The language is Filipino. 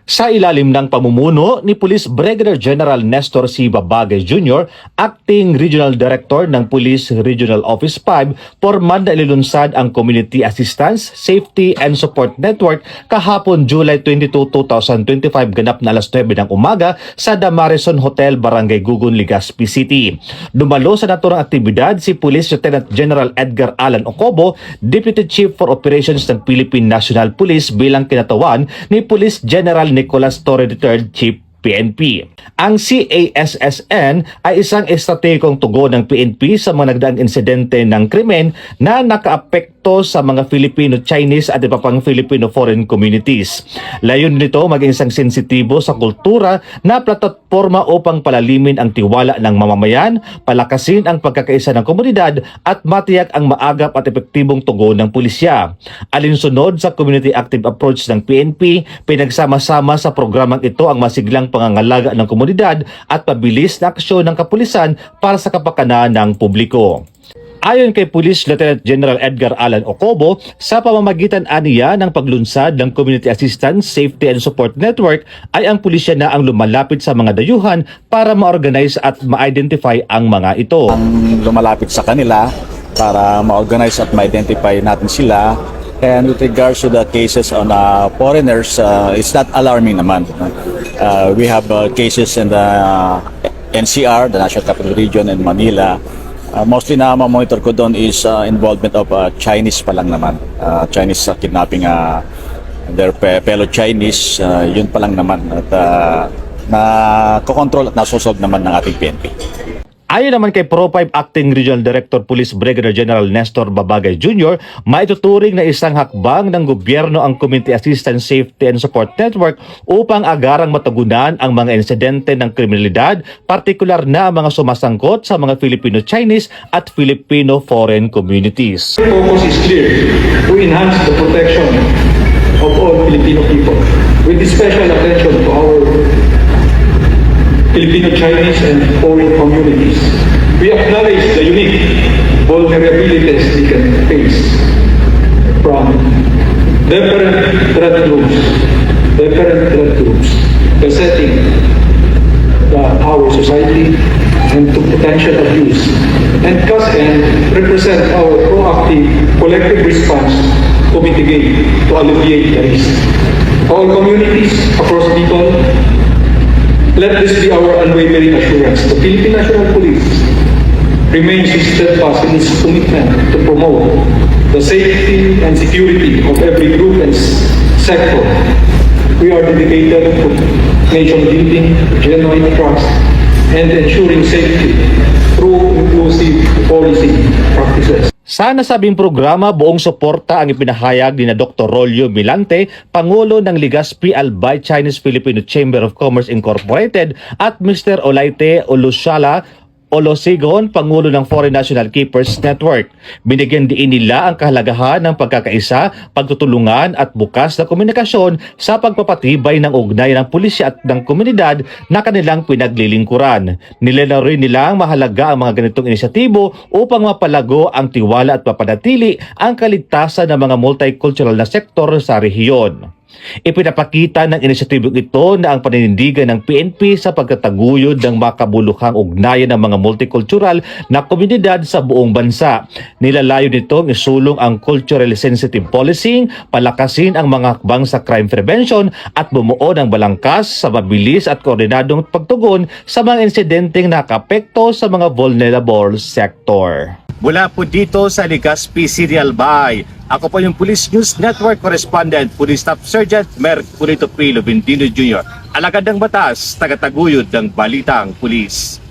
Sa ilalim ng pamumuno ni Police Brigadier General Nestor C. Babagay Jr., Acting Regional Director ng Police Regional Office 5, porman na ililunsad ang Community Assistance, Safety and Support Network kahapon July 22, 2025 ganap na alas 9 ng umaga sa Damarison Hotel, Barangay Gugun, Legazpi City. Dumalo sa naturang aktibidad si Police Lieutenant General Edgar Alan Ocobo, Deputy Chief for Operations ng Philippine National Police bilang kinatawan ni Police General Nicolas Torre III, Chief PNP. Ang CASSN ay isang estratehikong tugon ng PNP sa mga nagdaang insidente ng krimen na nakaapekto sa mga Filipino-Chinese at iba pang Filipino-foreign communities. Layon nito maging isang sensitibo sa kultura na plataforma upang palalimin ang tiwala ng mamamayan, palakasin ang pagkakaisa ng komunidad at matiyak ang maagap at epektibong tugon ng pulisya. Alinsunod sa community active approach ng PNP, pinagsama-sama sa programang ito ang masiglang pangangalaga ng komunidad at pabilis na aksyon ng kapulisan para sa kapakanan ng publiko. Ayon kay Police Lieutenant General Edgar Alan Ocobo, sa pamamagitan aniya ng paglunsad ng Community Assistance, Safety and Support Network ay ang pulisya na ang lumalapit sa mga dayuhan para ma-organize at ma-identify ang mga ito. Ang lumalapit sa kanila para ma-organize at ma-identify natin sila. And with regards to the cases on foreigners, it's not alarming naman. We have cases in the NCR, the National Capital Region, in Manila. Mostly na ma-monitor ko doon is involvement of Chinese pa lang naman. Chinese kidnapping their fellow Chinese, yun pa lang naman. At na-control at nasosolve naman ng ating PNP. Ayon naman kay Pro 5 Acting Regional Director Police Brigadier General Nestor Babagay Jr., maituturing na isang hakbang ng gobyerno ang Community Assistance, Safety and Support Network upang agarang matugunan ang mga insidente ng kriminalidad, partikular na mga sumasangkot sa mga Filipino-Chinese at Filipino-foreign communities. The focus is clear: to enhance the protection of all Filipino people with special attention to our Filipino-Chinese and foreign communities. We acknowledge the unique vulnerabilities they can face from different threat groups besetting our society and to potential abuse, and represent our proactive collective response to mitigate, to alleviate the risk. All communities across people, let this be our unwavering assurance. The Philippine National Police remains steadfast in its commitment to promote the safety and security of every group and sector. We are dedicated to nation building, genuine trust, and ensuring safety through inclusive policy practices. Sa nasabing programa, buong suporta ang ipinahayag ni Dr. Rolio Milante, Pangulo ng Legazpi Albay Chinese Filipino Chamber of Commerce Incorporated, at Mr. Olaite Olushala Olosigon, Pangulo ng Foreign National Keepers Network. Binigyan din nila ang kahalagahan ng pagkakaisa, pagtutulungan at bukas na komunikasyon sa pagpapatibay ng ugnayan ng pulisya at ng komunidad na kanilang pinaglilingkuran. Nilalaw rin nila ang mahalaga ang mga ganitong inisyatibo upang mapalago ang tiwala at mapanatili ang kaligtasan ng mga multicultural na sektor sa rehiyon. Ipinapakita ng inisyatibong ito na ang paninindigan ng PNP sa pagtataguyod ng makabuluhang ugnayan ng mga multicultural na komunidad sa buong bansa. Nilalayo nitong isulong ang culturally sensitive policing, palakasin ang mga hakbang sa crime prevention at bumuo ng balangkas sa mabilis at koordinadong pagtugon sa mga insidenteng nakapekto sa mga vulnerable sector. Mula po dito sa Legazpi City, Albay, ako po yung Police News Network Correspondent, Police Staff Sergeant Mercurito P. Lubindino Jr., alagad ng batas, tagataguyod ng Balitang Pulis.